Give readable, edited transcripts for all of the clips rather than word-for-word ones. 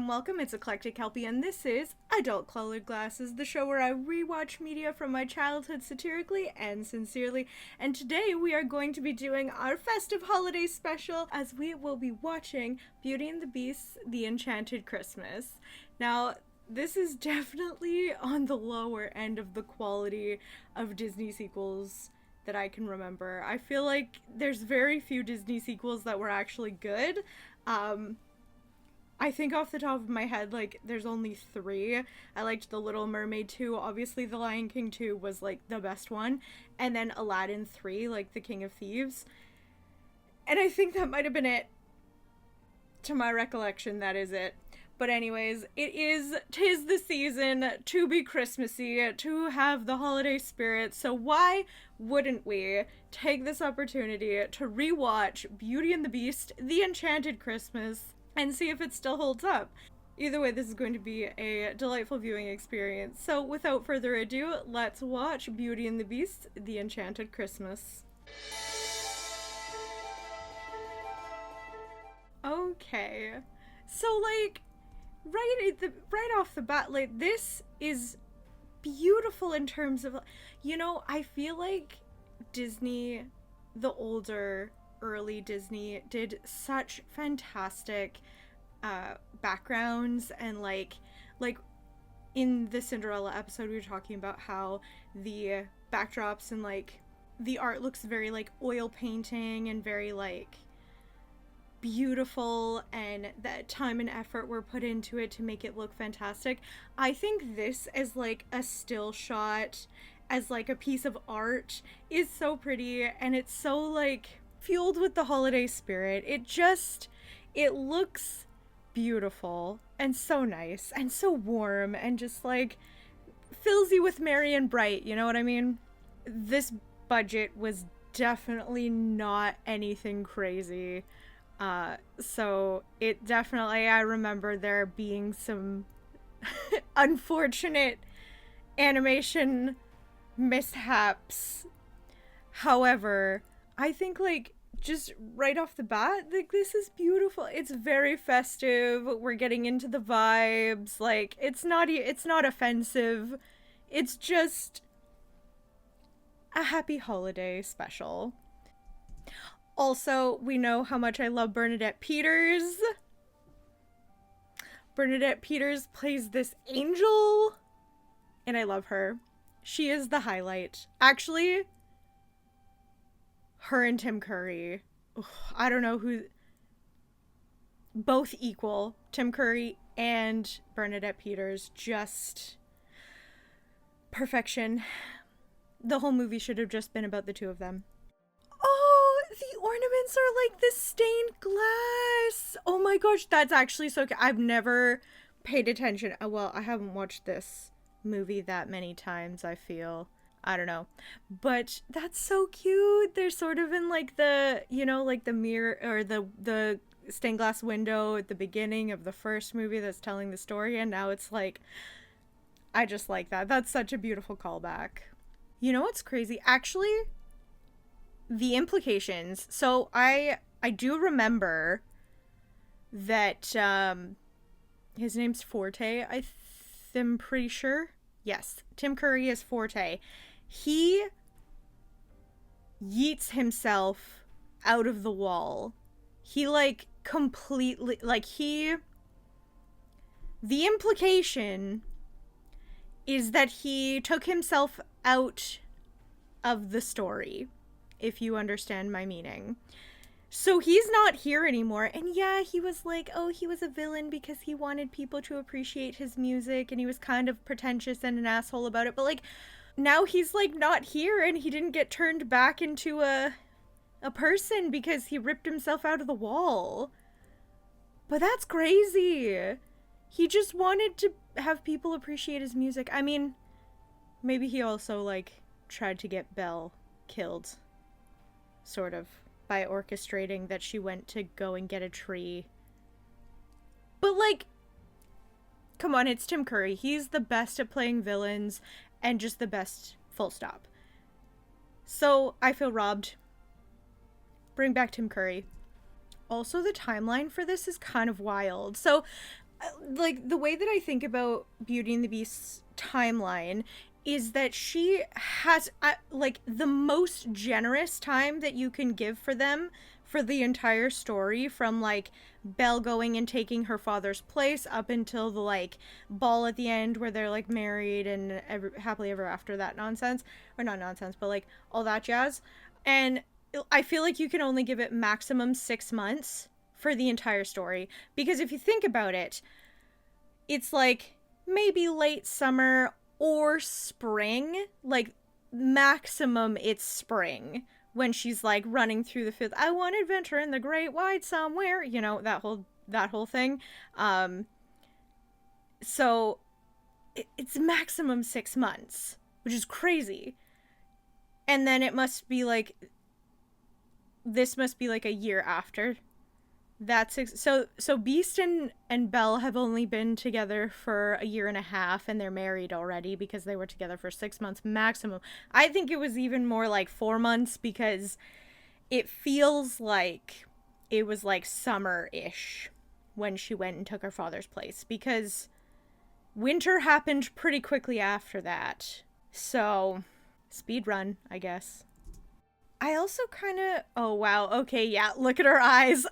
welcome. It's Eclectic Kelpi, and this is Adult Colored Glasses, the show where I rewatch media from my childhood satirically and sincerely. And today we are going to be doing our festive holiday special, as we will be watching Beauty and the Beast, The Enchanted Christmas. Now, this is definitely on the lower end of the quality of Disney sequels that I can remember. I feel like there's very few Disney sequels that were actually good. I think off the top of my head, like, there's only 3. I liked The Little Mermaid 2. Obviously, The Lion King 2 was, like, the best one. And then Aladdin 3, like, The King of Thieves. And I think that might have been it. To my recollection, that is it. But anyways, tis the season to be Christmassy, to have the holiday spirit. So why wouldn't we take this opportunity to rewatch Beauty and the Beast, The Enchanted Christmas, and see if it still holds up. Either way, this is going to be a delightful viewing experience. So without further ado, let's watch Beauty and the Beast, The Enchanted Christmas. Okay. So, like, right off the bat, like, this is beautiful in terms of, you know, I feel like Disney, the older early Disney, did such fantastic backgrounds, and like in the Cinderella episode we were talking about how the backdrops and like the art looks very like oil painting and very like beautiful, and that time and effort were put into it to make it look fantastic. I think this as like a still shot, as like a piece of art, is so pretty, and it's so like fueled with the holiday spirit. It looks beautiful and so nice and so warm and just like fills you with merry and bright, you know what I mean? This budget was definitely not anything crazy. So it definitely, I remember there being some unfortunate animation mishaps. However, I think like just right off the bat, like, this is beautiful. It's very festive. We're getting into the vibes. Like, it's not offensive. It's just a happy holiday special. Also, we know how much I love Bernadette Peters. Bernadette Peters plays this angel, and I love her. She is the highlight. Actually, her and Tim Curry. Ugh, I don't know who. Both equal. Tim Curry and Bernadette Peters. Just perfection. The whole movie should have just been about the two of them. Oh, the ornaments are like this stained glass. Oh my gosh, that's actually so cute. I've never paid attention. Well, I haven't watched this movie that many times, I feel. I don't know. But that's so cute. They're sort of in like the, you know, like the mirror or the stained glass window at the beginning of the first movie that's telling the story, and now it's like, I just like that. That's such a beautiful callback. You know what's crazy? Actually, the implications. So I do remember that his name's Forte. I'm pretty sure. Yes, Tim Curry is Forte. He yeets himself out of the wall. He like completely, like the implication is that he took himself out of the story, if you understand my meaning. So he's not here anymore. And yeah, he was like, oh, he was a villain because he wanted people to appreciate his music, and he was kind of pretentious and an asshole about it. But like, now he's like not here, and he didn't get turned back into a person because he ripped himself out of the wall. But that's crazy. He just wanted to have people appreciate his music. I mean, maybe he also like tried to get Belle killed, sort of, by orchestrating that she went to go and get a tree. But like, come on, it's Tim Curry. He's the best at playing villains, and just the best, full stop. So I feel robbed. Bring back Tim Curry. Also, the timeline for this is kind of wild. So like the way that I think about Beauty and the Beast's timeline is that she has like the most generous time that you can give for them for the entire story, from like Belle going and taking her father's place up until the like ball at the end where they're like married and happily ever after, that nonsense, or not nonsense but like all that jazz. And I feel like you can only give it maximum 6 months for the entire story, because if you think about it, it's like maybe late summer or spring, like maximum it's spring when she's like running through the field. I want adventure in the great wide somewhere, you know, that whole thing. Um so it's maximum 6 months, which is crazy. And then it must be like, this must be like a year after. So Beast and Belle have only been together for a year and a half, and they're married already because they were together for 6 months maximum. I think it was even more like 4 months, because it feels like it was like summer-ish when she went and took her father's place, because winter happened pretty quickly after that. So speed run, I guess. I also kind of. Oh, wow. Okay, yeah. Look at her eyes.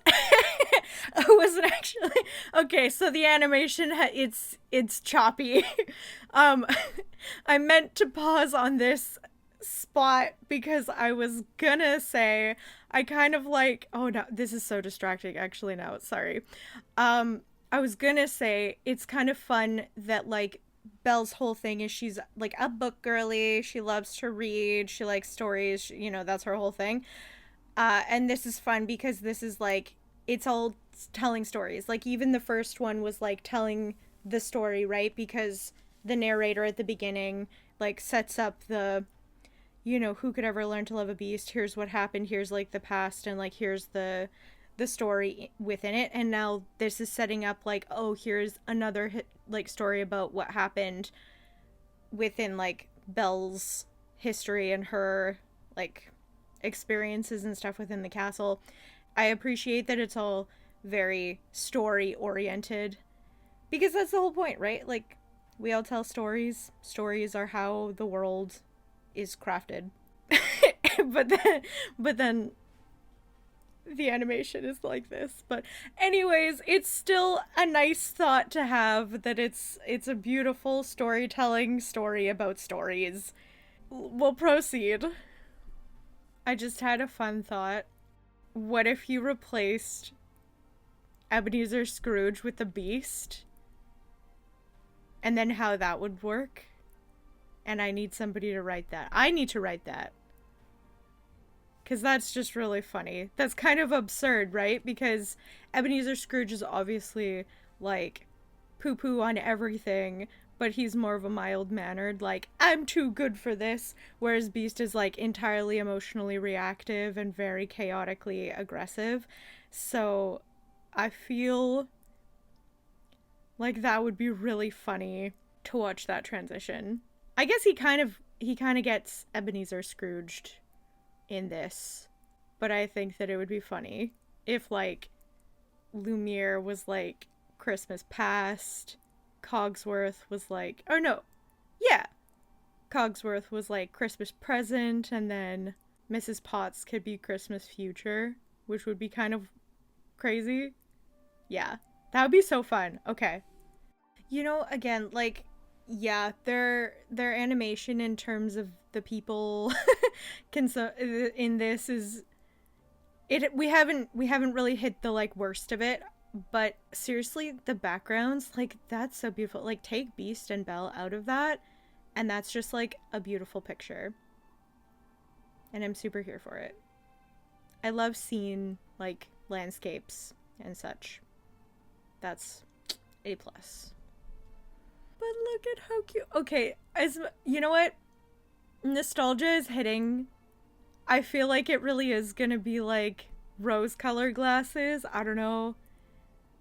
I wasn't actually. Okay, so the animation, it's choppy. um, I meant to pause on this spot because I was gonna say I kind of like. Oh no, this is so distracting. Actually, no, sorry. I was gonna say it's kind of fun that like Belle's whole thing is she's like a book girly. She loves to read. She likes stories. You know, that's her whole thing. And this is fun because this is like, it's all telling stories. Like, even the first one was like telling the story, right? Because the narrator at the beginning like sets up the, you know, who could ever learn to love a beast? Here's what happened. Here's like the past, and like here's the story within it. And now this is setting up like, oh, here's another like story about what happened within like Belle's history and her like experiences and stuff within the castle. I appreciate that it's all very story oriented, because that's the whole point, right? Like, we all tell stories. Stories are how the world is crafted. but then the animation is like this. But anyways, it's still a nice thought to have, that it's a beautiful storytelling story about stories. We'll proceed. I just had a fun thought. What if you replaced Ebenezer Scrooge with the Beast? And then how that would work? And I need somebody to write that. I need to write that. Because that's just really funny. That's kind of absurd, right? Because Ebenezer Scrooge is obviously, like, poo-poo on everything, but he's more of a mild-mannered, like, I'm too good for this, whereas Beast is, like, entirely emotionally reactive and very chaotically aggressive. So I feel like that would be really funny to watch that transition. I guess he kind of gets Ebenezer Scrooged in this, but I think that it would be funny if like Lumiere was like Christmas past, Cogsworth was like, or no, yeah, Cogsworth was like Christmas present, and then Mrs. Potts could be Christmas future, which would be kind of crazy. Yeah, that would be so fun. Okay. You know, again, like, yeah, their animation in terms of the people can, so in this is it, we haven't really hit the like worst of it, but seriously, the backgrounds, like, that's so beautiful. Like, take Beast and Belle out of that, and that's just like a beautiful picture. And I'm super here for it. I love seeing like landscapes and such. That's A+. But look at how cute. Okay, as you know what? Nostalgia is hitting. I feel like it really is gonna be like rose-colored glasses. I don't know.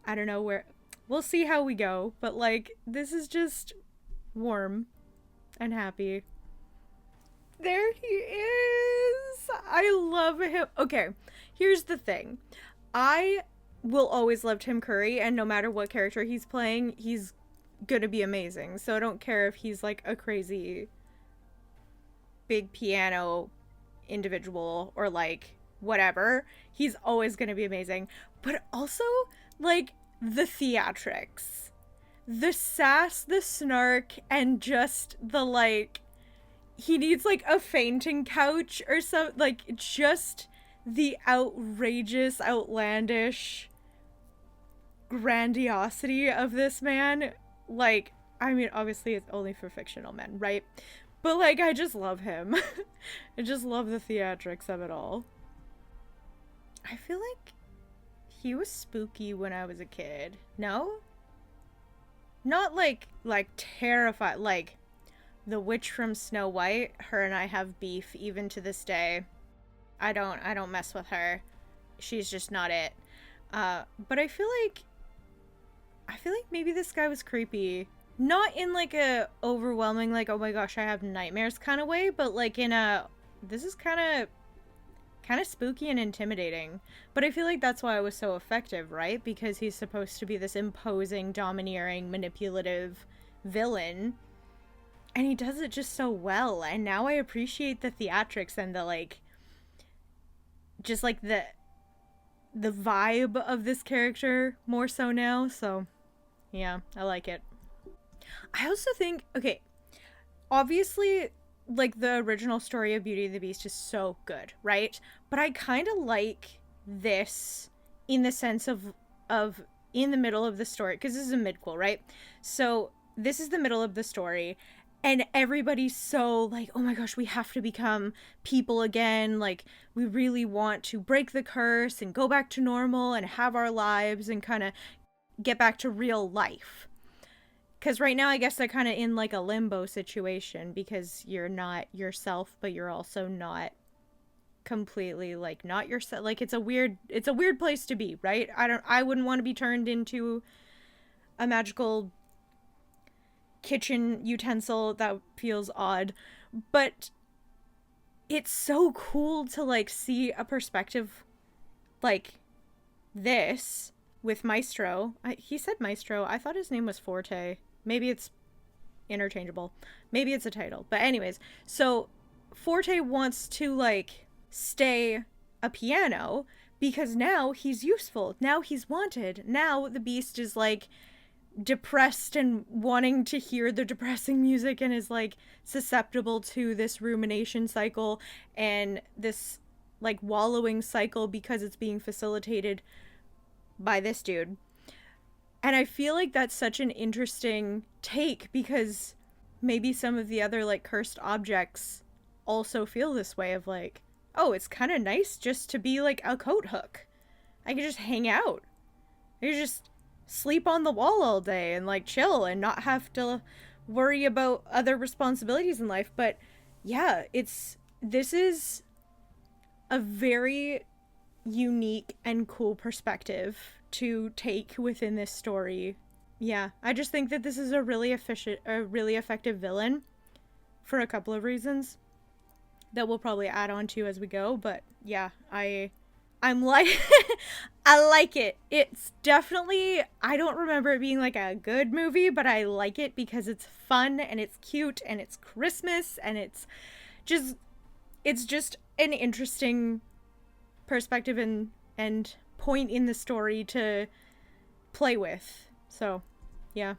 I don't know where. We'll see how we go. But like, this is just warm and happy. There he is. I love him. Okay, here's the thing. I will always love Tim Curry, and no matter what character he's playing, he's gonna be amazing. So I don't care if he's like a crazy big piano individual or like whatever. He's always gonna be amazing. But also, like, the theatrics, the sass, the snark, and just the like, he needs like a fainting couch or something. Like, just the outrageous, outlandish grandiosity of this man. Like, I mean, obviously it's only for fictional men, right? But like, I just love him. I just love the theatrics of it all. I feel like he was spooky when I was a kid. No? Not like terrified, like the witch from Snow White. Her and I have beef even to this day. I don't mess with her. She's just not it. But I feel like maybe this guy was creepy. Not in like a overwhelming, like, oh my gosh, I have nightmares kind of way, but like in a, this is kind of spooky and intimidating. But I feel like that's why it was so effective, right? Because he's supposed to be this imposing, domineering, manipulative villain, and he does it just so well. And now I appreciate the theatrics and the like, just like the vibe of this character more so now. So yeah, I like it. I also think, okay, obviously, like, the original story of Beauty and the Beast is so good, right? But I kind of like this in the sense of in the middle of the story, because this is a midquel, right? So this is the middle of the story, and everybody's so like, oh my gosh, we have to become people again. Like, we really want to break the curse and go back to normal and have our lives and kind of get back to real life. Because right now, I guess they're kind of in like a limbo situation because you're not yourself, but you're also not completely like not yourself. Like, it's a weird place to be, right? I wouldn't want to be turned into a magical kitchen utensil. That feels odd. But it's so cool to like see a perspective like this with Maestro. He said Maestro. I thought his name was Forte. Maybe it's interchangeable. Maybe it's a title. But anyways, so Forte wants to like stay a piano because now he's useful. Now he's wanted. Now the Beast is like depressed and wanting to hear the depressing music and is like susceptible to this rumination cycle and this like wallowing cycle because it's being facilitated by this dude. And I feel like that's such an interesting take because maybe some of the other like cursed objects also feel this way of like, oh, it's kind of nice just to be like a coat hook. I could just hang out. I could just sleep on the wall all day and like chill and not have to worry about other responsibilities in life. But yeah, this is a very unique and cool perspective to take within this story. Yeah, I just think that this is a really effective villain for a couple of reasons that we'll probably add on to as we go. But yeah, I'm like, I like it. It's definitely, I don't remember it being like a good movie, but I like it because it's fun and it's cute and it's Christmas and just, it's just an interesting perspective and point in the story to play with. So, yeah.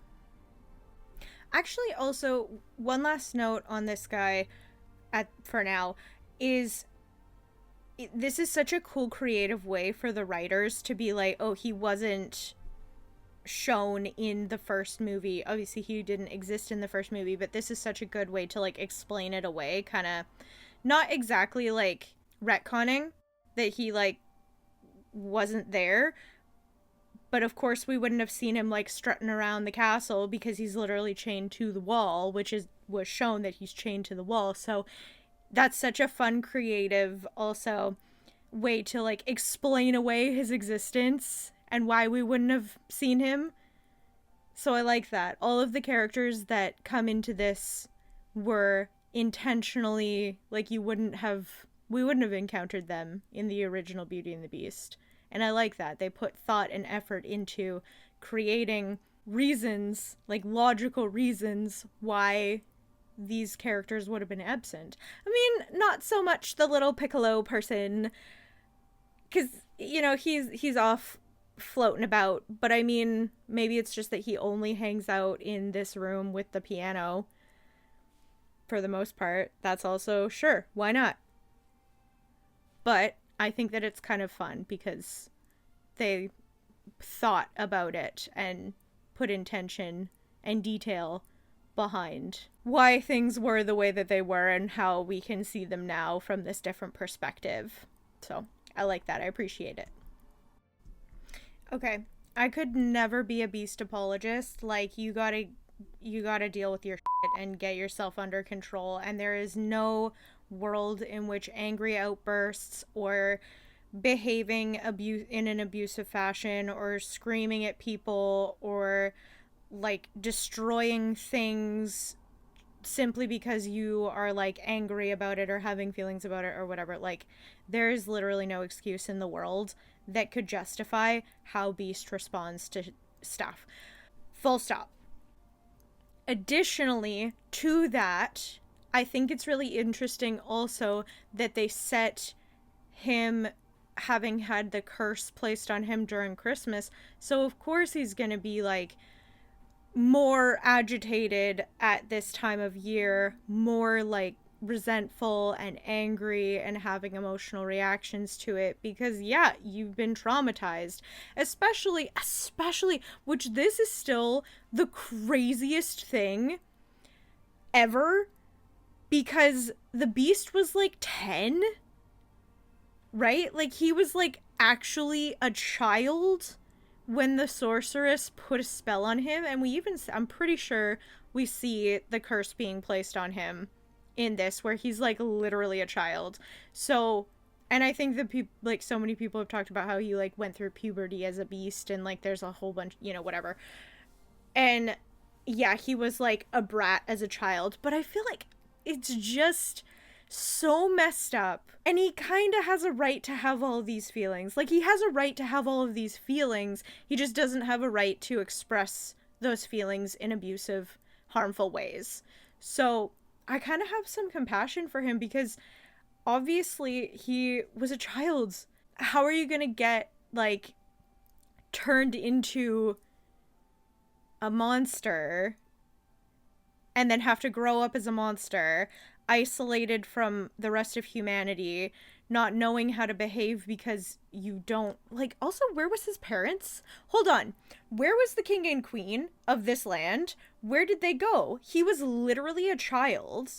Actually, also, one last note on this guy for now is this is such a cool creative way for the writers to be like, oh, he wasn't shown in the first movie. Obviously, he didn't exist in the first movie, but this is such a good way to like explain it away, kind of not exactly like retconning that he like wasn't there, but of course we wouldn't have seen him like strutting around the castle because he's literally chained to the wall, which was shown that he's chained to the wall. So that's such a fun, creative also way to like explain away his existence and why we wouldn't have seen him. So I like that. All of the characters that come into this were intentionally like we wouldn't have encountered them in the original Beauty and the Beast. And I like that. They put thought and effort into creating reasons, like logical reasons, why these characters would have been absent. I mean, not so much the little piccolo person, because, you know, he's off floating about, but I mean, maybe it's just that he only hangs out in this room with the piano for the most part. That's also, sure, why not? But I think that it's kind of fun because they thought about it and put intention and detail behind why things were the way that they were and how we can see them now from this different perspective. So I like that. I appreciate it. Okay. I could never be a beast apologist. Like, you gotta deal with your shit and get yourself under control, and there is no world in which angry outbursts or behaving in an abusive fashion or screaming at people or like destroying things simply because you are like angry about it or having feelings about it or whatever. Like, there is literally no excuse in the world that could justify how Beast responds to stuff. Full stop. Additionally to that, I think it's really interesting also that they set him having had the curse placed on him during Christmas. So of course he's going to be like more agitated at this time of year, more like resentful and angry and having emotional reactions to it because yeah, you've been traumatized. Especially which this is still the craziest thing ever because the Beast was like 10, right? Like, he was like actually a child when the sorceress put a spell on him, and I'm pretty sure we see the curse being placed on him in this, where he's like literally a child. So, and I think that like so many people have talked about how he like went through puberty as a beast, and like there's a whole bunch, you know, whatever. And yeah, he was like a brat as a child, but I feel like it's just so messed up. And he kind of has a right to have all of these feelings. Like, he has a right to have all of these feelings. He just doesn't have a right to express those feelings in abusive, harmful ways. So I kind of have some compassion for him because obviously he was a child. How are you going to get, like, turned into a monster and then have to grow up as a monster, isolated from the rest of humanity, not knowing how to behave because you don't, like, also, where was his parents? Hold on. Where was the king and queen of this land? Where did they go? He was literally a child.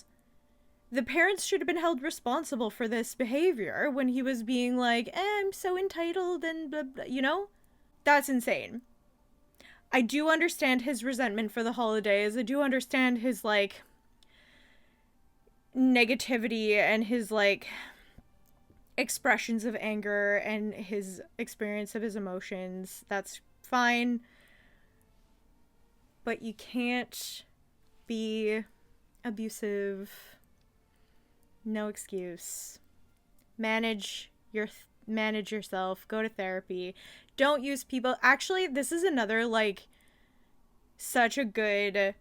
The parents should have been held responsible for this behavior when he was being like, I'm so entitled and blah, blah, you know? That's insane. I do understand his resentment for the holidays. I do understand his, like, negativity and his, like, expressions of anger and his experience of his emotions. That's fine. But you can't be abusive. No excuse. Manage yourself. Go to therapy. Don't use people. Actually, this is another, like, such a good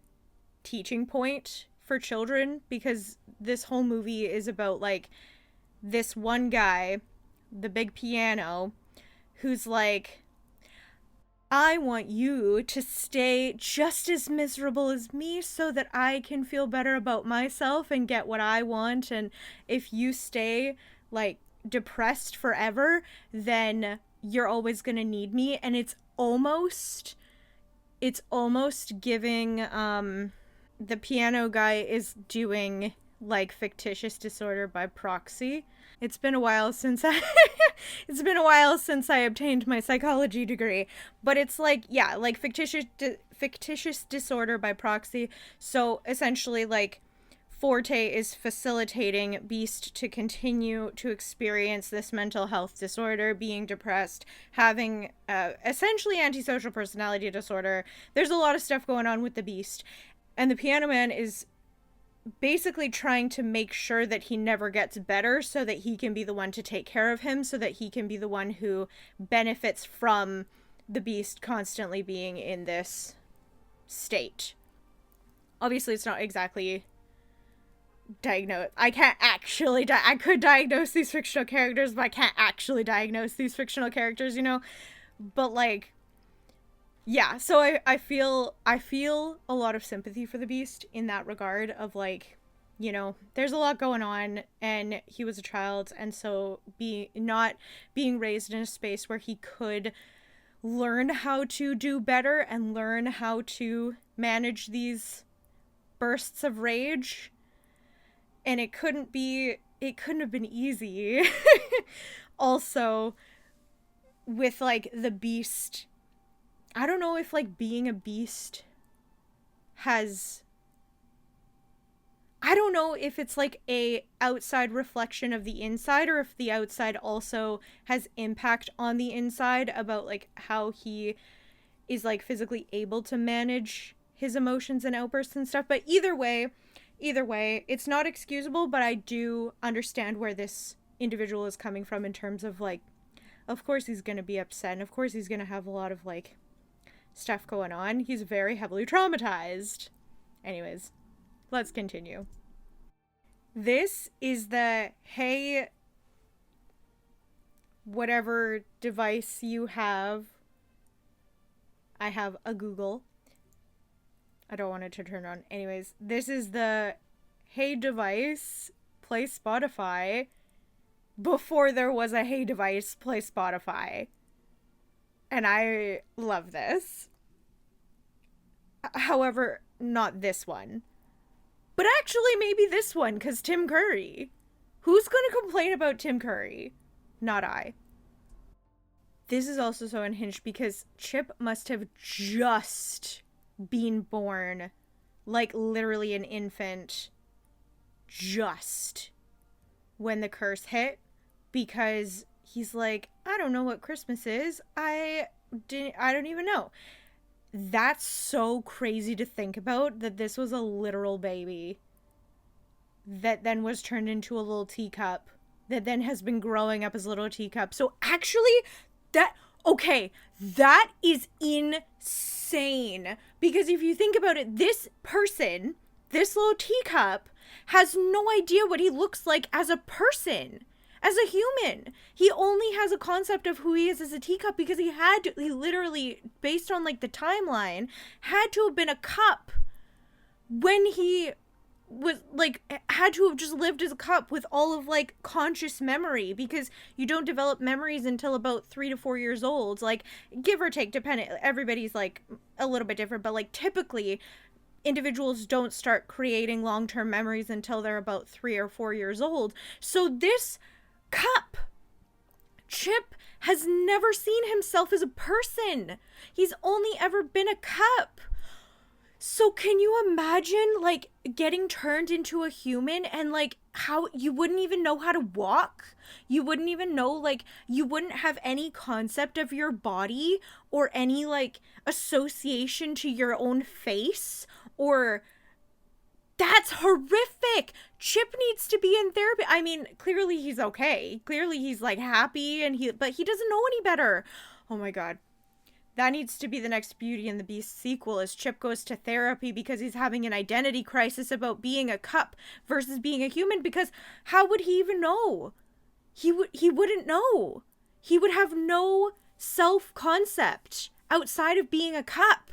teaching point for children, because this whole movie is about, like, this one guy, the big piano, who's like, I want you to stay just as miserable as me so that I can feel better about myself and get what I want. And if you stay, like, depressed forever, then you're always gonna need me. And it's almost giving, the piano guy is doing, like, fictitious disorder by proxy. It's been a while since I obtained my psychology degree, but it's like, yeah, like fictitious disorder by proxy. So essentially, like, Forte is facilitating Beast to continue to experience this mental health disorder, being depressed, having essentially antisocial personality disorder. There's a lot of stuff going on with the Beast, and the Piano Man is basically trying to make sure that he never gets better so that he can be the one to take care of him, so that he can be the one who benefits from the beast constantly being in this state. Obviously, it's not exactly diagnose. I can't actually I could diagnose these fictional characters, but I can't actually diagnose these fictional characters, you know? But like, yeah, so I feel a lot of sympathy for the beast in that regard of like, you know, there's a lot going on and he was a child, and so not being raised in a space where he could learn how to do better and learn how to manage these bursts of rage, and it couldn't have been easy. Also, with like the beast, I don't know if like being a beast has, I don't know if it's like a outside reflection of the inside, or if the outside also has impact on the inside about like how he is like physically able to manage his emotions and outbursts and stuff. But either way, it's not excusable, but I do understand where this individual is coming from in terms of like, of course he's going to be upset, and of course he's going to have a lot of like stuff going on. He's very heavily traumatized. Anyways, let's continue. This is the hey, whatever device you have. I have a Google. I don't want it to turn on. Anyways, this is the hey device, play Spotify, before there was a hey device, play Spotify. And I love this. However, not this one. But actually, maybe this one, because Tim Curry. Who's going to complain about Tim Curry? Not I. This is also so unhinged because Chip must have just been born, like literally an infant, just when the curse hit, because he's like, I don't know what Christmas is. I don't even know. That's so crazy to think about, that this was a literal baby that then was turned into a little teacup, that then has been growing up as a little teacup. So actually, that is insane. Because if you think about it, this person, this little teacup, has no idea what he looks like as a person, as a human. He only has a concept of who he is as a teacup because he literally, based on like the timeline, had to have been a cup when he was like, had to have just lived as a cup with all of like conscious memory, because you don't develop memories until about 3 to 4 years old, like give or take, depending, everybody's like a little bit different, but like typically individuals don't start creating long-term memories until they're about 3 or 4 years old. So this cup, Chip, has never seen himself as a person. He's only ever been a cup. So can you imagine like getting turned into a human and like how you wouldn't even know how to walk? You wouldn't even know, like, you wouldn't have any concept of your body or any like association to your own face, or that's horrific. Chip needs to be in therapy. I mean, clearly he's okay. Clearly he's like happy, but he doesn't know any better. Oh my god. That needs to be the next Beauty and the Beast sequel, as Chip goes to therapy because he's having an identity crisis about being a cup versus being a human, because how would he even know? He wouldn't know. He would have no self-concept outside of being a cup.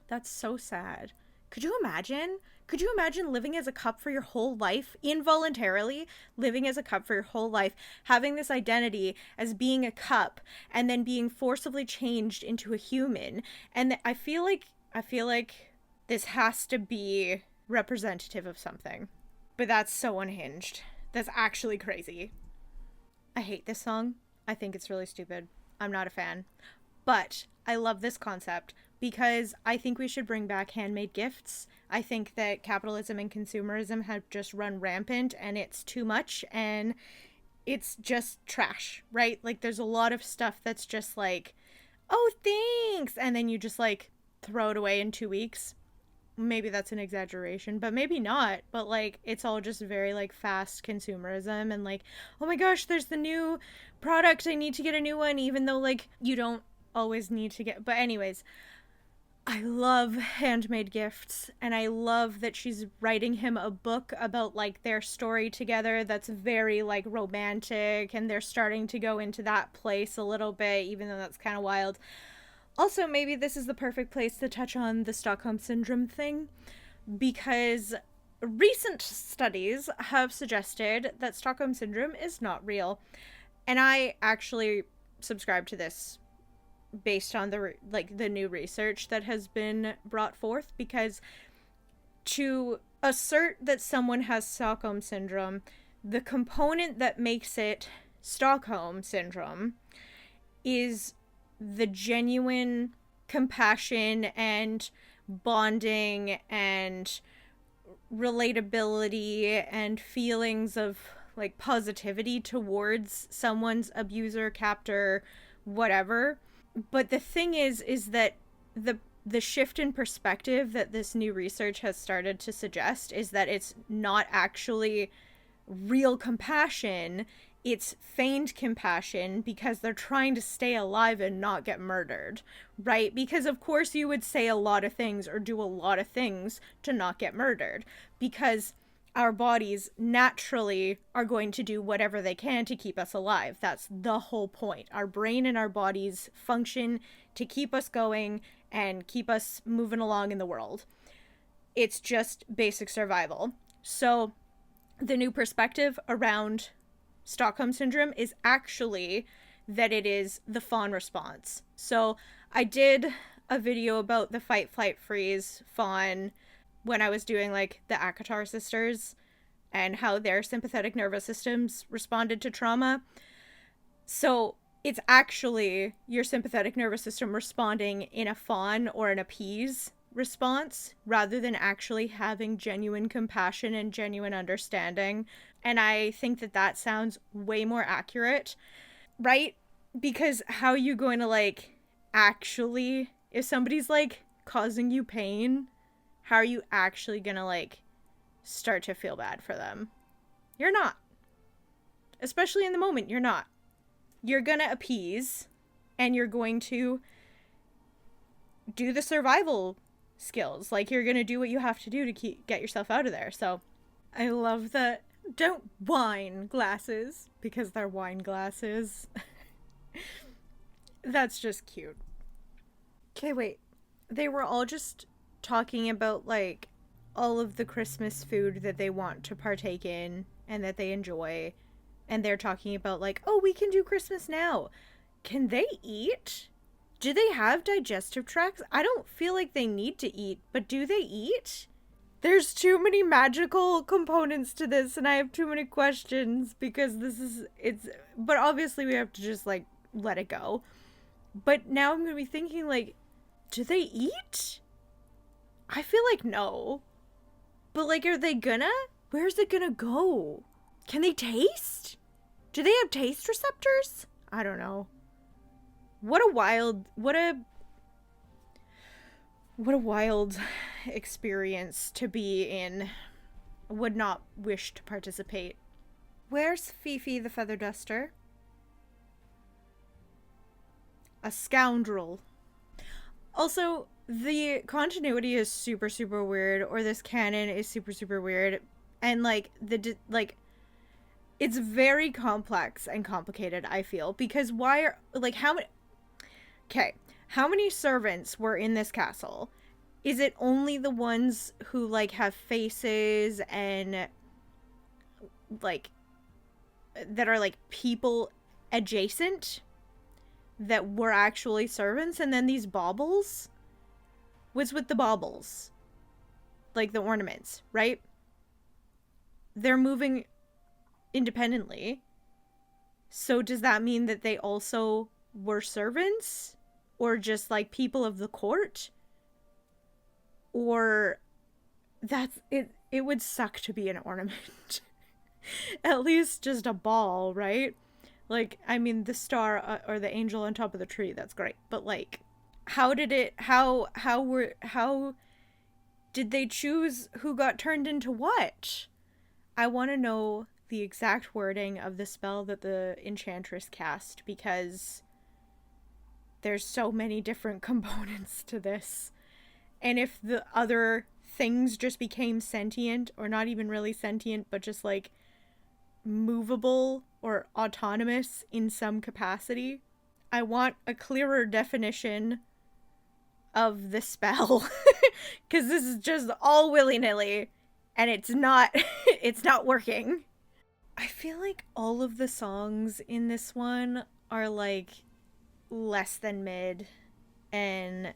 That's so sad. Could you imagine? Could you imagine living as a cup for your whole life, involuntarily living as a cup for your whole life, having this identity as being a cup, and then being forcibly changed into a human? And I feel like this has to be representative of something. But that's so unhinged. That's actually crazy. I hate this song. I think it's really stupid. I'm not a fan. But I love this concept because I think we should bring back handmade gifts. I think that capitalism and consumerism have just run rampant, and it's too much, and it's just trash, right? Like, there's a lot of stuff that's just like, oh, thanks, and then you just like throw it away in 2 weeks. maybe that's an exaggeration, but maybe not. But like, it's all just very like fast consumerism and like, oh my gosh, there's the new product. I need to get a new one, even though like you don't always need to get. But, anyways, I love handmade gifts, and I love that she's writing him a book about like their story together that's very like romantic, and they're starting to go into that place a little bit, even though that's kind of wild. Also, maybe this is the perfect place to touch on the Stockholm Syndrome thing, because recent studies have suggested that Stockholm Syndrome is not real. And I actually subscribe to this based on the new research that has been brought forth, because to assert that someone has Stockholm Syndrome, the component that makes it Stockholm Syndrome is the genuine compassion and bonding and relatability and feelings of like positivity towards someone's abuser, captor, whatever. But the thing is that the shift in perspective that this new research has started to suggest is that it's not actually real compassion. It's feigned compassion because they're trying to stay alive and not get murdered, right? Because of course you would say a lot of things or do a lot of things to not get murdered, because our bodies naturally are going to do whatever they can to keep us alive. That's the whole point. Our brain and our bodies function to keep us going and keep us moving along in the world. It's just basic survival. So the new perspective around Stockholm Syndrome is actually that it is the fawn response. So I did a video about the fight, flight, freeze fawn when I was doing like the Akatar sisters and how their sympathetic nervous systems responded to trauma. So it's actually your sympathetic nervous system responding in a fawn or an appease response rather than actually having genuine compassion and genuine understanding. And I think that that sounds way more accurate, right? Because how are you going to like actually, if somebody's like causing you pain, how are you actually gonna like start to feel bad for them? You're not. Especially in the moment, you're not. You're gonna appease and you're going to do the survival skills. Like, you're gonna do what you have to do to get yourself out of there. So I love that. Don't wine glasses because they're wine glasses. That's just cute. Okay, wait. They were all just talking about like all of the Christmas food that they want to partake in and that they enjoy, and they're talking about like, oh, we can do Christmas now. Can they eat? Do they have digestive tracts? I don't feel like they need to eat, but do they eat? There's too many magical components to this, and I have too many questions because but obviously we have to just like let it go. But now I'm gonna be thinking like, do they eat? I feel like no. But like, are they gonna? Where's it gonna go? Can they taste? Do they have taste receptors? I don't know. What a wild experience to be in. Would not wish to participate. Where's Fifi the feather duster? A scoundrel. Also, the continuity is super, super weird, or this canon is super, super weird. And like it's very complex and complicated, I feel, because how many servants were in this castle? Is it only the ones who like have faces and like that are like people adjacent that were actually servants? And then these baubles? What's with the baubles? Like the ornaments, right? They're moving independently. So does that mean that they also were servants? Or just like people of the court? Or that's it. It would suck to be an ornament. At least just a ball, right? Like, I mean, the star or the angel on top of the tree, that's great. But like, how Did they choose who got turned into what? I want to know the exact wording of the spell that the enchantress cast, because there's so many different components to this. And if the other things just became sentient, or not even really sentient, but just like movable or autonomous in some capacity, I want a clearer definition of the spell. Because this is just all willy-nilly, and it's not it's not working. I feel like all of the songs in this one are like less than mid and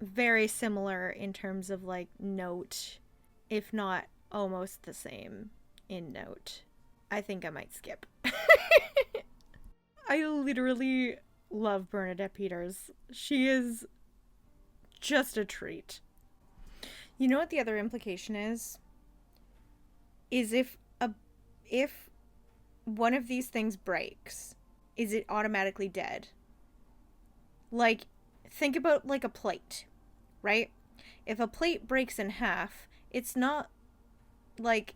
very similar in terms of like note, if not almost the same in note. I think I might skip. I literally love Bernadette Peters. She is just a treat. You know what the other implication is? Is if one of these things breaks, is it automatically dead? Like, think about like a plate, right? If a plate breaks in half, it's not like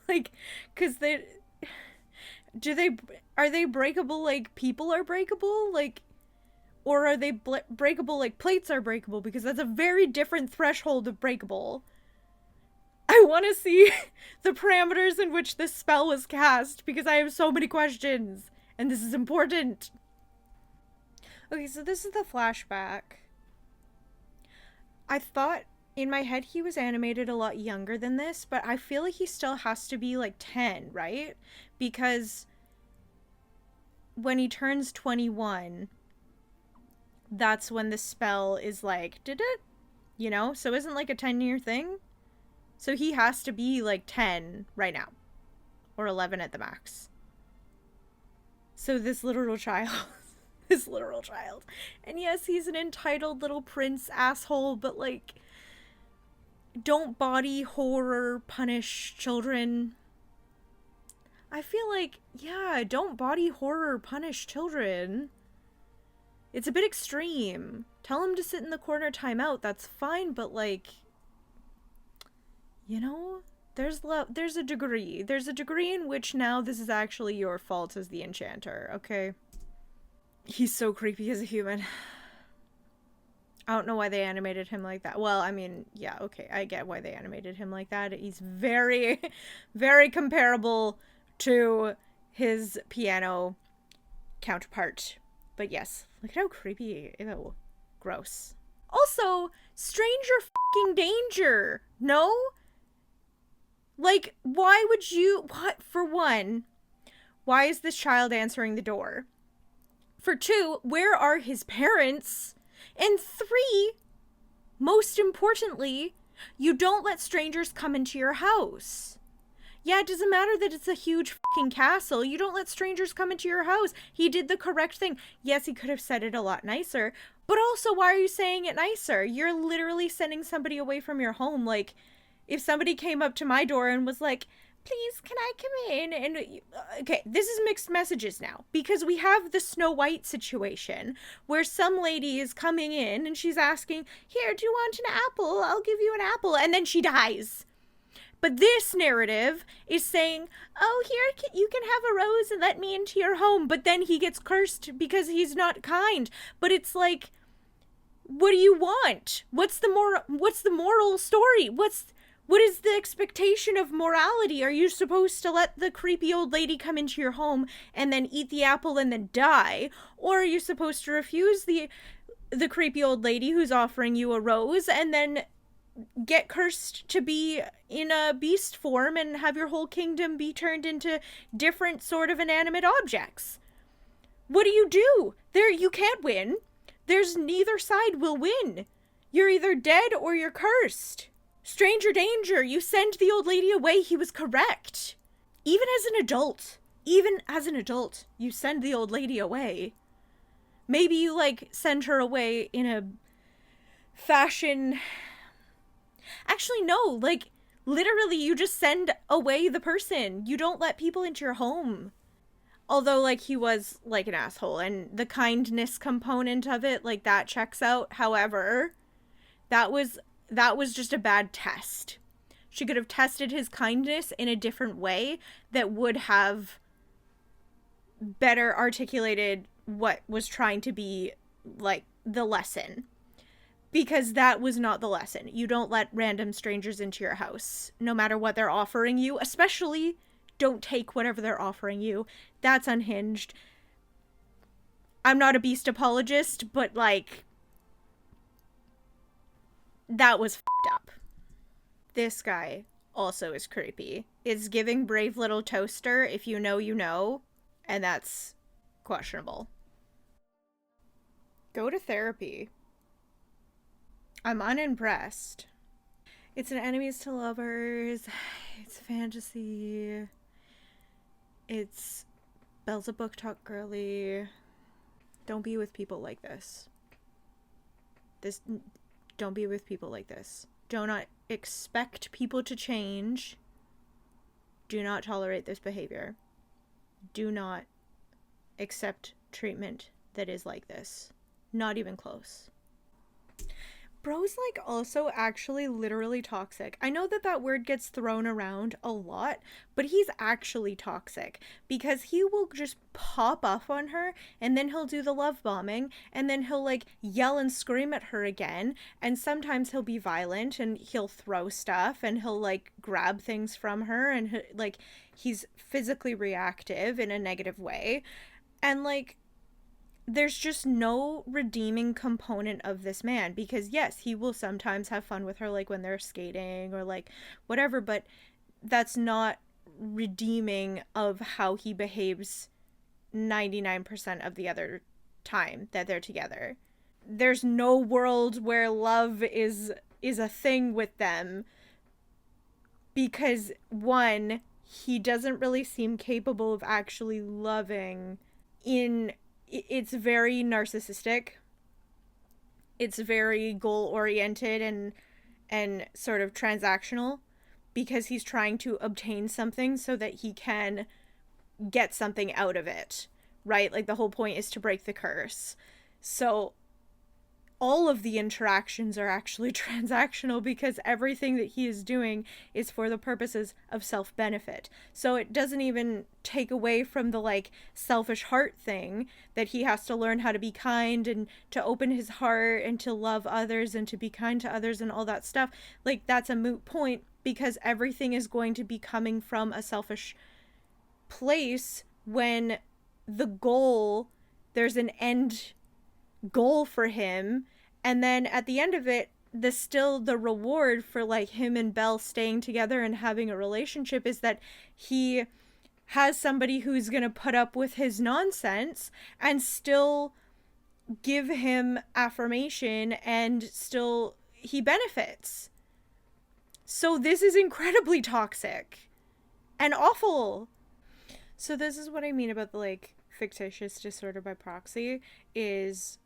like, because are they breakable like people are breakable, like, or are they breakable like plates are breakable? Because that's a very different threshold of breakable. I want to see the parameters in which this spell was cast, because I have so many questions, and this is important. Okay, so this is the flashback. I thought in my head he was animated a lot younger than this, but I feel like he still has to be like 10, right? Because when he turns 21, that's when the spell is like, did it? You know? So isn't like a 10-year thing? So he has to be like 10 right now. Or 11 at the max. So this literal child. This literal child. And yes, he's an entitled little prince asshole, but like, don't body horror punish children. I feel like, yeah, don't body horror punish children. It's a bit extreme. Tell him to sit in the corner, time out, that's fine, but like, you know, there's a degree. There's a degree in which now this is actually your fault as the enchanter, okay? He's so creepy as a human. I don't know why they animated him like that. Well, I mean, yeah, okay, I get why they animated him like that. He's very, very comparable to his piano counterpart. But yes, look at how creepy. Ew. Gross. Also, stranger fucking danger. No? Like, why would you... What? For one, why is this child answering the door? For two, where are his parents? And three, most importantly, you don't let strangers come into your house. Yeah, it doesn't matter that it's a huge fucking castle. You don't let strangers come into your house. He did the correct thing. Yes, he could have said it a lot nicer. But also, why are you saying it nicer? You're literally sending somebody away from your home. Like, if somebody came up to my door and was like, please, can I come in? And, okay, this is mixed messages now. Because we have the Snow White situation where some lady is coming in and she's asking, here, do you want an apple? I'll give you an apple. And then she dies. But this narrative is saying, oh, here, you can have a rose and let me into your home. But then he gets cursed because he's not kind. But it's like, what do you want? What's the moral story? What is the expectation of morality? Are you supposed to let the creepy old lady come into your home and then eat the apple and then die? Or are you supposed to refuse the creepy old lady who's offering you a rose and then get cursed to be in a beast form and have your whole kingdom be turned into different sort of inanimate objects? What do? You can't win. There's neither side will win. You're either dead or you're cursed. Stranger danger, you send the old lady away, he was correct. Even as an adult, you send the old lady away. Maybe you, like, send her away in a fashion... Actually, no, like, literally, you just send away the person. You don't let people into your home. Although, like, he was, like, an asshole, and the kindness component of it, like, that checks out. However, That was that was just a bad test. She could have tested his kindness in a different way that would have better articulated what was trying to be like the lesson. Because that was not the lesson. You don't let random strangers into your house, no matter what they're offering you, especially don't take whatever they're offering you. That's unhinged. I'm not a beast apologist, but like, that was f***ed up. This guy also is creepy. It's giving brave little toaster, if you know, you know, and that's questionable. Go to therapy. I'm unimpressed. It's an enemies to lovers. It's fantasy. It's Belle's a book talk girly. Don't be with people like this. Don't be with people like this. Do not expect people to change. Do not tolerate this behavior. Do not accept treatment that is like this. Not even close. Bro's like also actually literally toxic. I know that that word gets thrown around a lot, but he's actually toxic because he will just pop off on her and then he'll do the love bombing and then he'll like yell and scream at her again, and sometimes he'll be violent and he'll throw stuff and he'll like grab things from her, and like he's physically reactive in a negative way. And like, there's just no redeeming component of this man, because yes, he will sometimes have fun with her, like when they're skating or like whatever, but that's not redeeming of how he behaves 99% of the other time that they're together. There's no world where love is a thing with them, because one, he doesn't really seem capable of actually loving. It's very narcissistic. It's very goal-oriented and sort of transactional, because he's trying to obtain something so that he can get something out of it, right? Like the whole point is to break the curse. So all of the interactions are actually transactional, because everything that he is doing is for the purposes of self-benefit. So it doesn't even take away from the like selfish heart thing, that he has to learn how to be kind and to open his heart and to love others and to be kind to others and all that stuff. Like, that's a moot point, because everything is going to be coming from a selfish place when the goal, there's an end goal for him, and then at the end of it, the reward for like him and Belle staying together and having a relationship is that he has somebody who's gonna put up with his nonsense and still give him affirmation, and still he benefits. So this is incredibly toxic and awful. So this is what I mean about the like fictitious disorder by proxy, is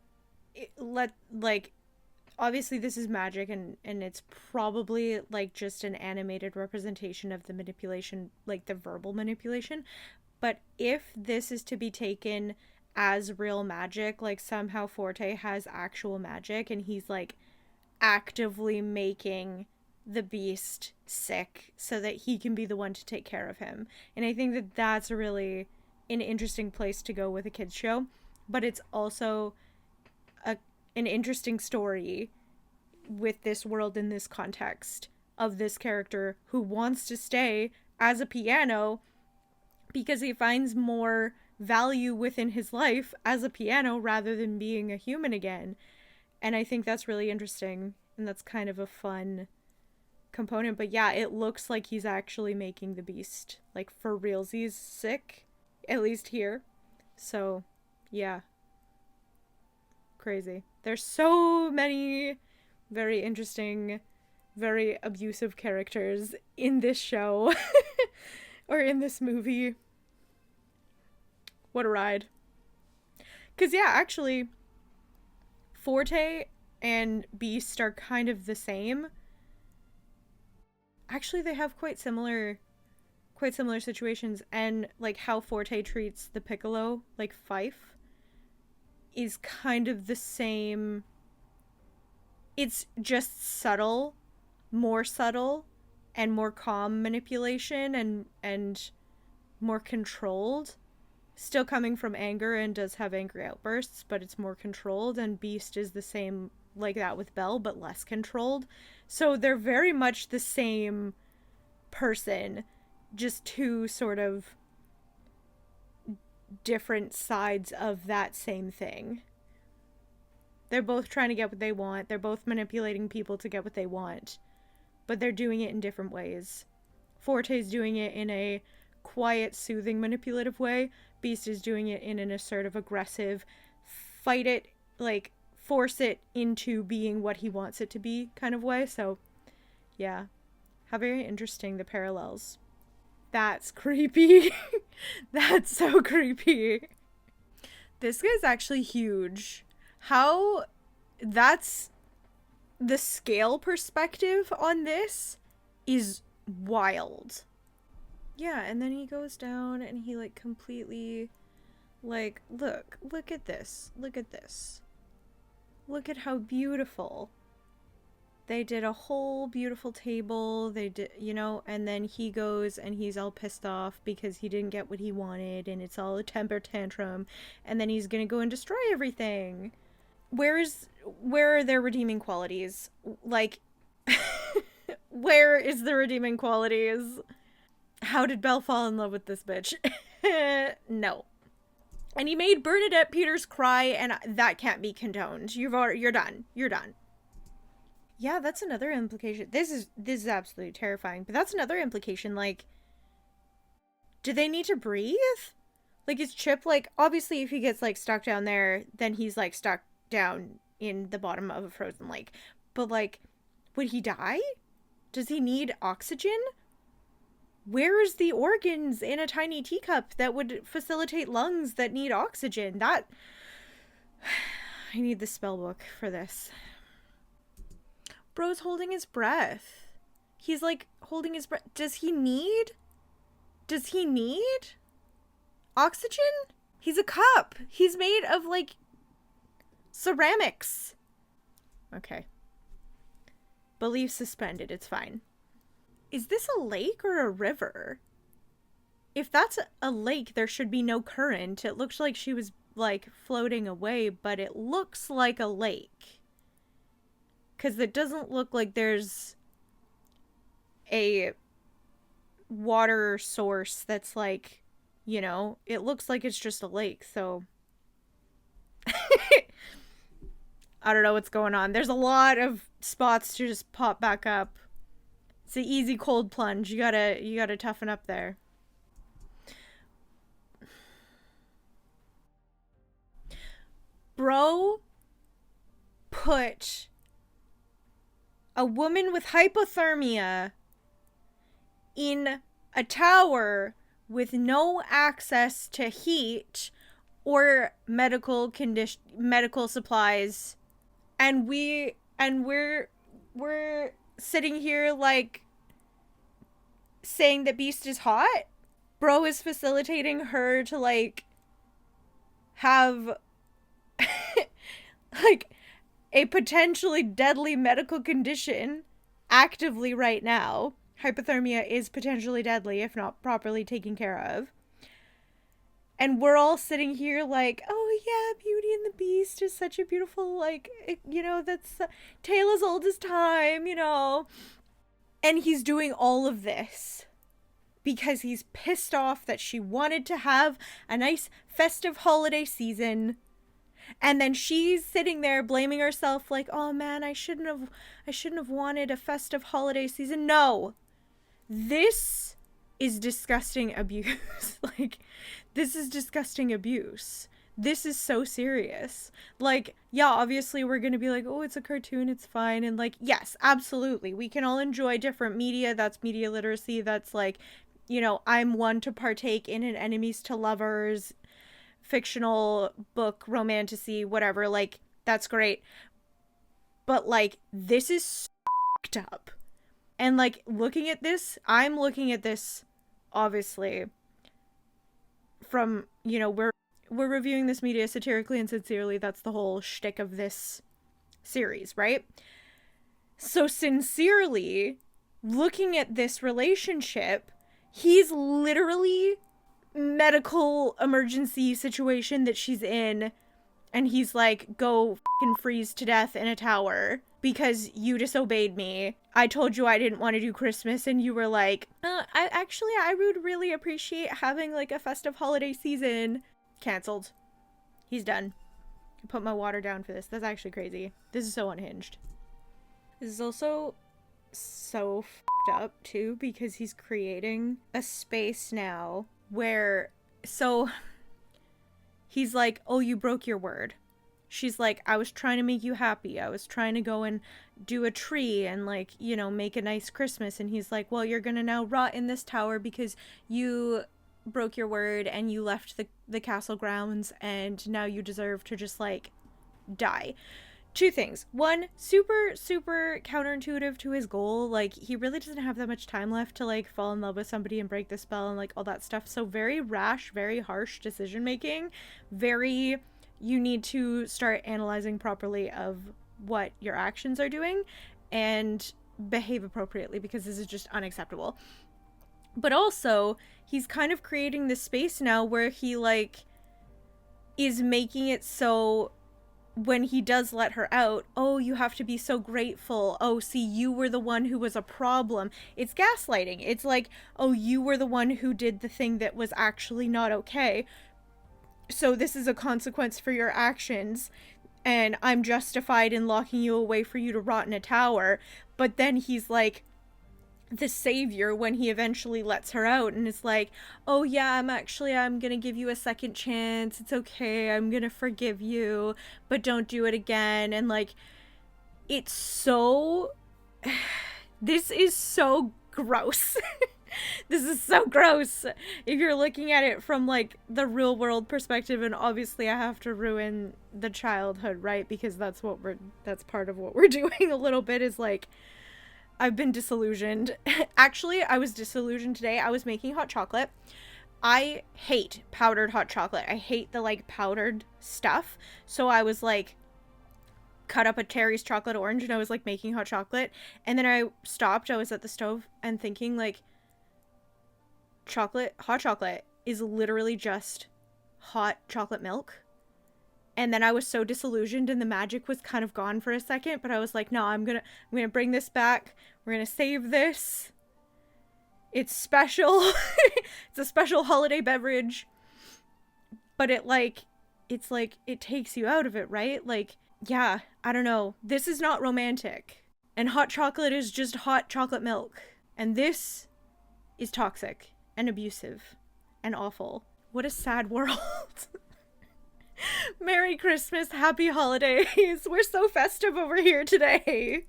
obviously this is magic, and it's probably like just an animated representation of the manipulation, like the verbal manipulation. But if this is to be taken as real magic, like somehow Forte has actual magic and he's like actively making the beast sick so that he can be the one to take care of him. And I think that that's really an interesting place to go with a kids show, but it's also an interesting story with this world in this context of this character who wants to stay as a piano because he finds more value within his life as a piano rather than being a human again. And I think that's really interesting, and that's kind of a fun component. But yeah, it looks like he's actually making the beast, like for realsies, sick, at least here. So yeah, crazy. There's so many very interesting, very abusive characters in this show or in this movie. What a ride. Because yeah, actually Forte and Beast are kind of the same. Actually, they have quite similar situations, and like how Forte treats the piccolo, like Fife, is kind of the same It's just subtle, more subtle, and more calm manipulation, and more controlled. Still coming from anger and does have angry outbursts, but it's more controlled. And Beast is the same like that with Belle, but less controlled. So they're very much the same person, just two sort of different sides of that same thing. They're both trying to get what they want. They're both manipulating people to get what they want, but they're doing it in different ways. Forte's doing it in a quiet, soothing, manipulative way. Beast is doing it in an assertive, aggressive, fight it, like, force it into being what he wants it to be kind of way. So, yeah. How very interesting, the parallels. That's creepy. That's so creepy. This guy's actually huge. How that's the scale perspective on this is wild. Yeah, and then he goes down and he like completely like look at this. Look at this. Look at how beautiful. They did a whole beautiful table. They did, and then he goes and he's all pissed off because he didn't get what he wanted and it's all a temper tantrum, and then he's going to go and destroy everything. Where are their redeeming qualities? Like where is the redeeming qualities? How did Belle fall in love with this bitch? No. And he made Bernadette Peters cry, and that can't be condoned. You're done. You're done. Yeah, that's another implication. This is absolutely terrifying, but that's another implication. Like, do they need to breathe? Like, is Chip, like, obviously if he gets like stuck down there, then he's like stuck down in the bottom of a frozen lake. But like, would he die? Does he need oxygen? Where is the organs in a tiny teacup that would facilitate lungs that need oxygen? That I need the spell book for this. Bro's holding his breath. He's like holding his breath. Does he need oxygen? He's a cup. He's made of like ceramics. Okay. Belief suspended. It's fine. Is this a lake or a river? If that's a lake, there should be no current. It looks like she was like floating away, but it looks like a lake. Because it doesn't look like there's a water source that's like, it looks like it's just a lake, so I don't know what's going on. There's a lot of spots to just pop back up. It's an easy cold plunge. You gotta toughen up there. Bro put a woman with hypothermia in a tower with no access to heat or medical supplies, and we're sitting here like saying that Beast is hot. Bro is facilitating her to like have like a potentially deadly medical condition actively right now. Hypothermia is potentially deadly if not properly taken care of. And we're all sitting here like, oh yeah, Beauty and the Beast is such a beautiful, like, that's tale as old as time, And he's doing all of this because he's pissed off that she wanted to have a nice festive holiday season. And then she's sitting there blaming herself like, oh man, I shouldn't have wanted a festive holiday season. No. This is disgusting abuse. Like, this is disgusting abuse. This is so serious. Like, yeah, obviously we're gonna be like, oh, it's a cartoon, it's fine. And like, yes, absolutely. We can all enjoy different media. That's media literacy. That's like, I'm one to partake in an enemies to lovers fictional book, romantasy, whatever. Like, that's great. But like, this is f***ed up. And like, I'm looking at this obviously from, we're reviewing this media satirically and sincerely. That's the whole shtick of this series, right? So sincerely, looking at this relationship, he's literally medical emergency situation that she's in, and he's like, go fucking freeze to death in a tower because you disobeyed me. I told you I didn't want to do Christmas, and you were like, I would really appreciate having like a festive holiday season. Cancelled. He's done. I put my water down for this. That's actually crazy. This is so unhinged. This is also so fucked up too, because he's creating a space now where, so he's like, oh, you broke your word. She's like, I was trying to make you happy. I was trying to go and do a tree and, like, you know, make a nice Christmas. And he's like, well, you're gonna now rot in this tower because you broke your word and you left the castle grounds, and now you deserve to just, like, die. Two things. One, super, super counterintuitive to his goal. Like, he really doesn't have that much time left to, like, fall in love with somebody and break the spell and, like, all that stuff. So very rash, very harsh decision making. Very, you need to start analyzing properly of what your actions are doing and behave appropriately, because this is just unacceptable. But also, he's kind of creating this space now where he, like, is making it so when he does let her out, oh, you have to be so grateful. Oh, see, you were the one who was a problem. It's gaslighting. It's like, oh, you were the one who did the thing that was actually not okay. So this is a consequence for your actions, and I'm justified in locking you away for you to rot in a tower. But then he's like the savior when he eventually lets her out, and it's like, oh yeah, I'm gonna give you a second chance, it's okay, I'm gonna forgive you, but don't do it again. And like, it's so this is so gross. This is so gross if you're looking at it from like the real world perspective. And obviously I have to ruin the childhood, right? Because that's part of what we're doing a little bit, is like, I've been disillusioned. Actually, I was disillusioned today. I was making hot chocolate. I hate powdered hot chocolate. I hate the, like, powdered stuff. So I was, like, cut up a Terry's chocolate orange, and I was, like, making hot chocolate. And then I stopped. I was at the stove and thinking, like, hot chocolate is literally just hot chocolate milk. And then I was so disillusioned, and the magic was kind of gone for a second, but I was like, no, I'm gonna bring this back. We're gonna save this. It's special. It's a special holiday beverage. But it takes you out of it, right? Like, yeah, I don't know. This is not romantic. And hot chocolate is just hot chocolate milk. And this is toxic and abusive and awful. What a sad world. Merry Christmas, happy holidays. We're so festive over here today.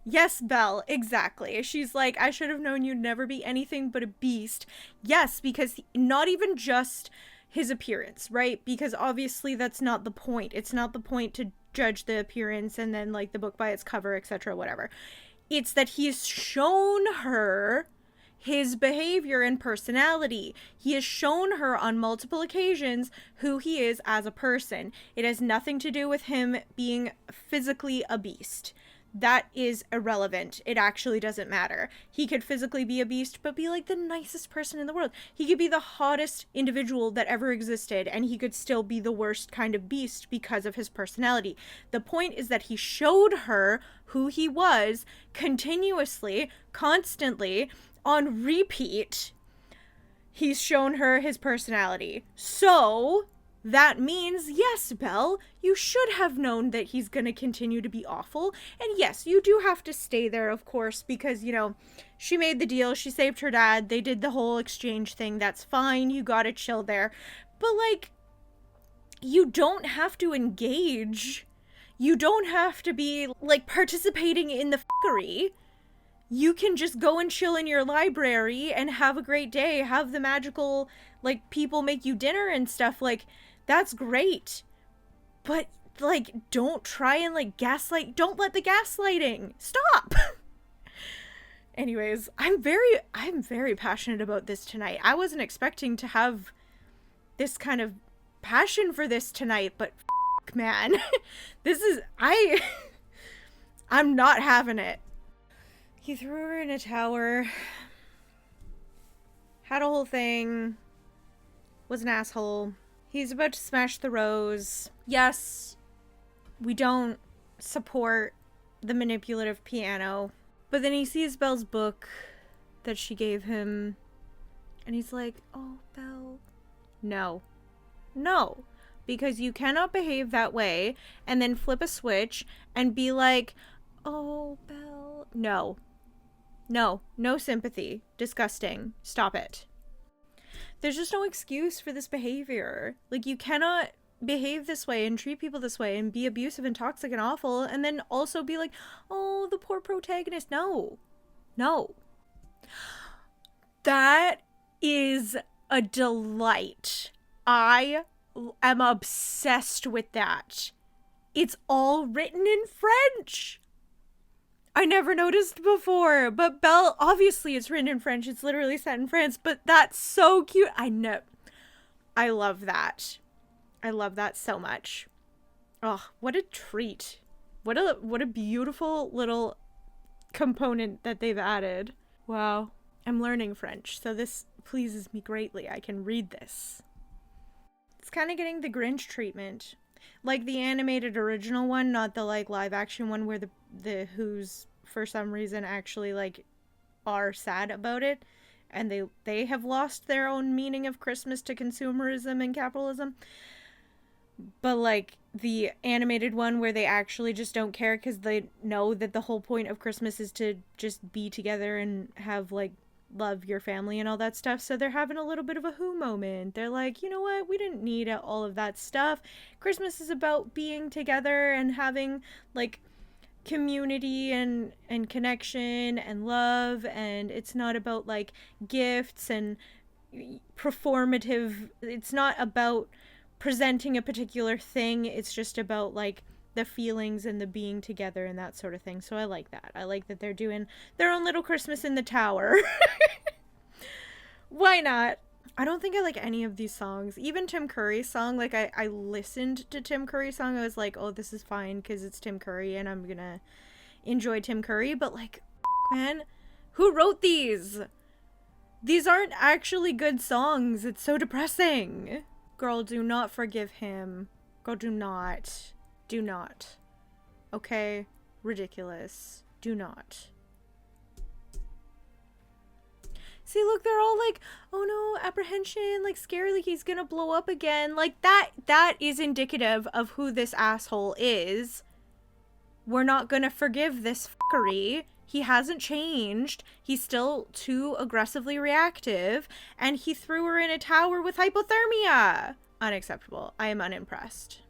Yes, Belle, exactly. She's like, I should have known you'd never be anything but a beast. Yes, because not even just his appearance, right? Because obviously that's not the point. It's not the point to judge the appearance and then, like, the book by its cover, etc., whatever. It's that he's shown her his behavior and personality. He has shown her on multiple occasions who he is as a person. It has nothing to do with him being physically a beast. That is irrelevant. It actually doesn't matter. He could physically be a beast, but be like the nicest person in the world. He could be the hottest individual that ever existed, and he could still be the worst kind of beast because of his personality. The point is that he showed her who he was continuously, constantly, on repeat. He's shown her his personality. So that means, yes, Belle, you should have known that he's gonna continue to be awful. And yes, you do have to stay there, of course, because, you know, she made the deal, she saved her dad, they did the whole exchange thing, that's fine, you gotta chill there. But, like, you don't have to engage. You don't have to be, like, participating in the fuckery. You can just go and chill in your library and have a great day, have the magical, like, people make you dinner and stuff. Like, that's great. But, like, don't try and, like, gaslight. Don't let the gaslighting. Stop. Anyways, I'm very passionate about this tonight. I wasn't expecting to have this kind of passion for this tonight, but man, this is, I'm not having it. He threw her in a tower, had a whole thing, was an asshole. He's about to smash the rose. Yes, we don't support the manipulative piano. But then he sees Belle's book that she gave him, and he's like, oh, Belle. No. No. Because you cannot behave that way and then flip a switch and be like, oh, Belle. No. No. No sympathy. Disgusting. Stop it. There's just no excuse for this behavior. Like, you cannot behave this way and treat people this way and be abusive and toxic and awful and then also be like, oh, the poor protagonist. No. No. That is a delight. I am obsessed with that. It's all written in French. I never noticed before, but Belle, obviously it's written in French. It's literally set in France, but that's so cute. I know. I love that. I love that so much. Oh, what a treat. What a beautiful little component that they've added. Wow. I'm learning French, so this pleases me greatly. I can read this. It's kind of getting the Grinch treatment. Like the animated original one, not the like live action one where the Who's for some reason actually like are sad about it and they have lost their own meaning of Christmas to consumerism and capitalism. But like the animated one where they actually just don't care because they know that the whole point of Christmas is to just be together and have like love your family and all that stuff. So they're having a little bit of a Who moment. They're like, you know what? We didn't need all of that stuff. Christmas is about being together and having like community and connection and love, and it's not about like gifts and performative. It's not about presenting a particular thing. It's just about like the feelings and the being together and that sort of thing. So I like that. I like that they're doing their own little Christmas in the tower. Why not? I don't think I like any of these songs. Even Tim Curry's song, like I listened to Tim Curry's song. I was like, oh, this is fine because it's Tim Curry and I'm gonna enjoy Tim Curry. But like, man, who wrote these? These aren't actually good songs. It's so depressing. Girl, do not forgive him. Girl, do not. Do not. Okay? Ridiculous. Do not. See, look, they're all like, oh no, apprehension, like scary, like he's gonna blow up again. Like that is indicative of who this asshole is. We're not gonna forgive this fuckery. He hasn't changed. He's still too aggressively reactive. And he threw her in a tower with hypothermia. Unacceptable. I am unimpressed.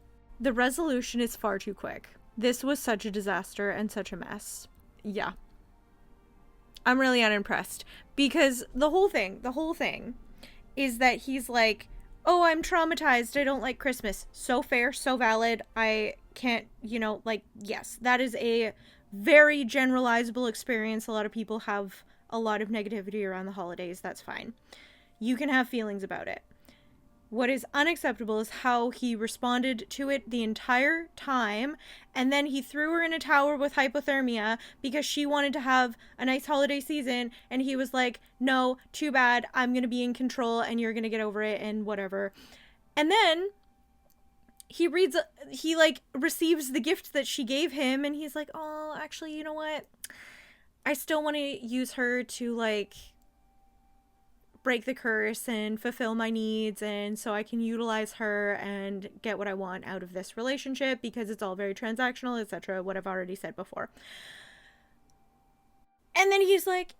The resolution is far too quick. This was such a disaster and such a mess. Yeah. I'm really unimpressed. Because the whole thing is that he's like, oh, I'm traumatized. I don't like Christmas. So fair, so valid. I can't, like, yes, that is a very generalizable experience. A lot of people have a lot of negativity around the holidays. That's fine. You can have feelings about it. What is unacceptable is how he responded to it the entire time, and then he threw her in a tower with hypothermia because she wanted to have a nice holiday season, and he was like, no, too bad, I'm gonna be in control, and you're gonna get over it, and whatever. And then he receives the gift that she gave him, and he's like, oh, actually, you know what? I still want to use her to, like, break the curse and fulfill my needs, and so I can utilize her and get what I want out of this relationship because it's all very transactional, etc. What I've already said before. And then he's like,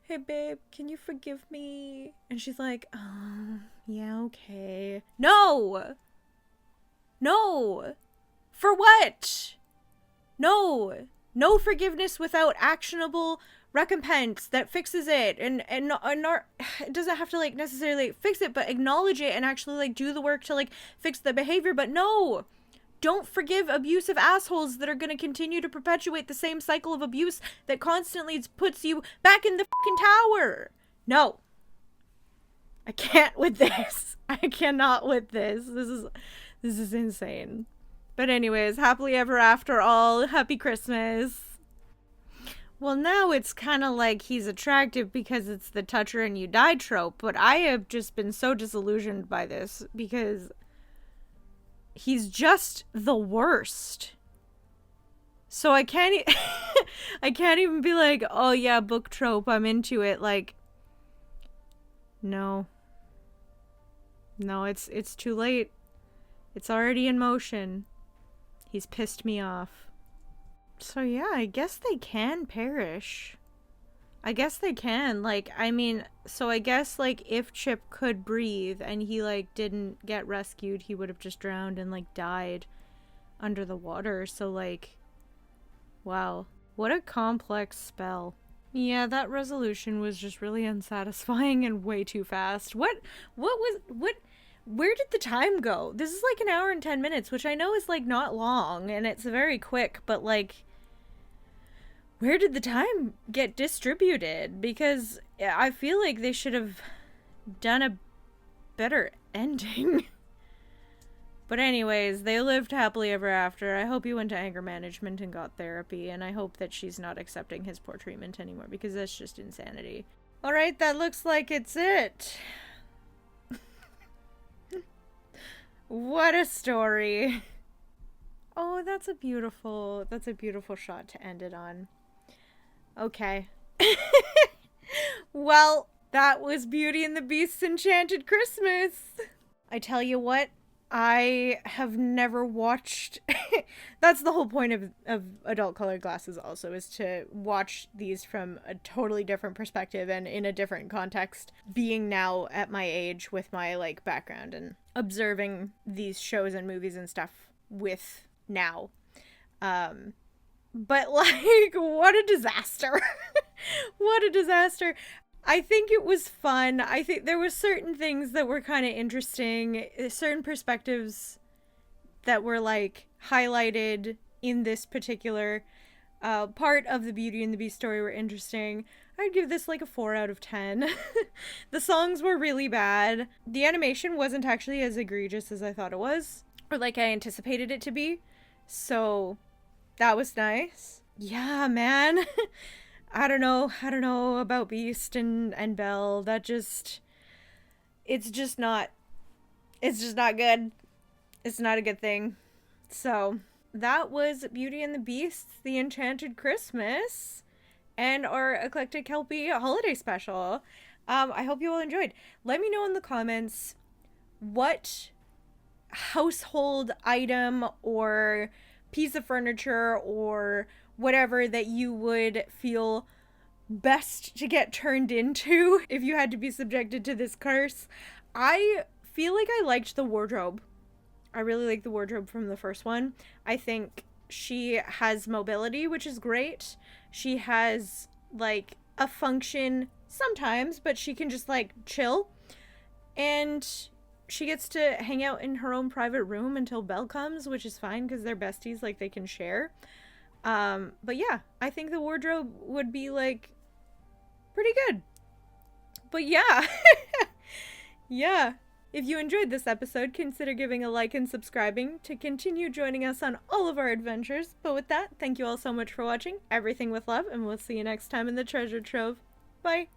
hey babe, can you forgive me? And she's like, oh, yeah, okay. No! For what? No forgiveness without actionable recompense that fixes it, and not, it doesn't have to like necessarily fix it, but acknowledge it and actually like do the work to like fix the behavior. But no, don't forgive abusive assholes that are going to continue to perpetuate the same cycle of abuse that constantly puts you back in the fucking tower. No, I can't with this. I cannot with this. This is insane. But anyways, happily ever after all. Happy Christmas. Well, now it's kind of like he's attractive because it's the toucher and you die trope, but I have just been so disillusioned by this because he's just the worst. So I can't I can't even be like, "Oh yeah, book trope, I'm into it." Like no. No, it's too late. It's already in motion. He's pissed me off. So yeah, I guess they can perish. I guess they can. Like, I mean, so I guess, like, if Chip could breathe and he, like, didn't get rescued, he would have just drowned and, like, died under the water. So, like, wow. What a complex spell. Yeah, that resolution was just really unsatisfying and way too fast. What where did the time go? This is like an hour and 10 minutes, which I know is, like, not long, and it's very quick, but, like, where did the time get distributed? Because I feel like they should have done a better ending. But anyways, they lived happily ever after. I hope he went to anger management and got therapy, and I hope that she's not accepting his poor treatment anymore, because that's just insanity. Alright, that looks like it's it. What a story. Oh, that's a beautiful shot to end it on. Okay. Well, that was Beauty and the Beast's Enchanted Christmas. I tell you what, I have never watched... That's the whole point of adult colored glasses also, is to watch these from a totally different perspective and in a different context. Being now at my age with my, like, background and observing these shows and movies and stuff with now. But, like, what a disaster. What a disaster. I think it was fun. I think there were certain things that were kind of interesting, certain perspectives that were, like, highlighted in this particular part of the Beauty and the Beast story were interesting. I'd give this, like, a 4 out of 10. The songs were really bad. The animation wasn't actually as egregious as I thought it was, or like I anticipated it to be. So that was nice. Yeah, man. I don't know about Beast and Belle. That just, it's just not good. It's not a good thing. So that was Beauty and the Beast, The Enchanted Christmas, and our Eclectic Kelpi holiday special. I hope you all enjoyed. Let me know in the comments what household item or piece of furniture or whatever that you would feel best to get turned into if you had to be subjected to this curse. I feel like I liked the wardrobe. I really like the wardrobe from the first one. I think she has mobility, which is great. She has, like, a function sometimes, but she can just, like, chill. And she gets to hang out in her own private room until Belle comes, which is fine because they're besties, like, they can share. But yeah, I think the wardrobe would be, like, pretty good. But yeah. Yeah. If you enjoyed this episode, consider giving a like and subscribing to continue joining us on all of our adventures. But with that, thank you all so much for watching. Everything with love, and we'll see you next time in the treasure trove. Bye.